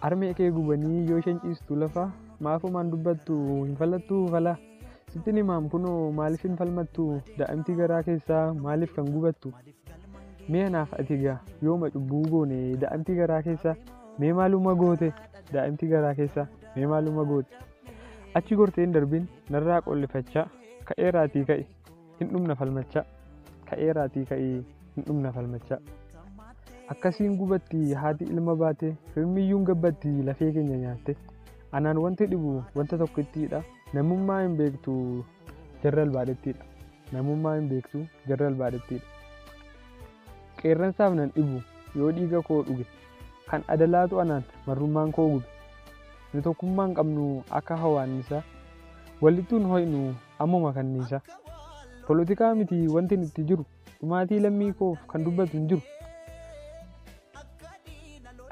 Harmee kee gubanii yoo isheen ciistu lafa maafumaan dubbattu hin fallattuu fala. Sittin himaam kunoo maaliif hin falmattu daa'imti garaa keessaa maaliif kan gubattu. Mee anaaf ati gaa yooma cubbuu goone daa'imti garaa keessaa mee maaluma goote daa'imti garaa keessaa mee maaluma goote. Achi gorteen darbin narraa qollifachaa ka'eeraatii ka'e hin dhumna falmachaa ka'eeraatii ka'e hin dhumna falmachaa. Akkasiin gubatti haati ilma baate hirmiyyuun gabbatti lafee keenya nyaatte. Anaan wanti dhibu wanta tokkittiidha. Namummaa hin beektu jarra albaadhettiidha. Namummaa hin beektu jarra albaadhettiidha. Qeerransaaf nan dhibu yoo dhiiga koo dhuge kan adalaatu anaan marrummaan koo gube. Nu tokkummaan qabnu akka hawaannisaa walittuun ho'inu ammuma kanniisa. Polotikaa miti wanti nutti jiru dhumaatii lammii koof kan dubbatu hin jiru.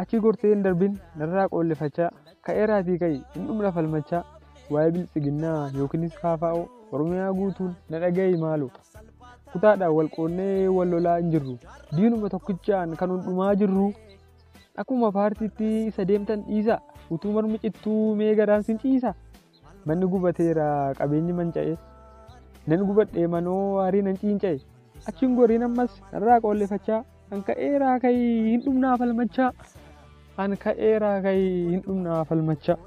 Achi gorteen darbin narraa qollifachaa ka'eeraatii ka'e hin dhumna falmachaa. Waa'ee bilchiginnaa yookiinis kaafaa'oo Oromiyaa guutuun na dhaga'i maaloo. Kutaadhaan wal qoonnee wal lolaa hin jirru. Diinuma tokkichaan kan hundumaa jirru. Akkuma paartiitti isa deemtan dhiisa. Utuu marmi cittuu mee garaan sin ciisa. Manni gubateera qabeenyi manca'e. Nan gubadhee manoo aarii nan ciinca'e. Achiin goriin ammas narraa qollifachaa kan ka'eeraa ka'e hin dhumnaa falmachaa. An ka'eeraa ka'e hin dhumnaa falmachaa.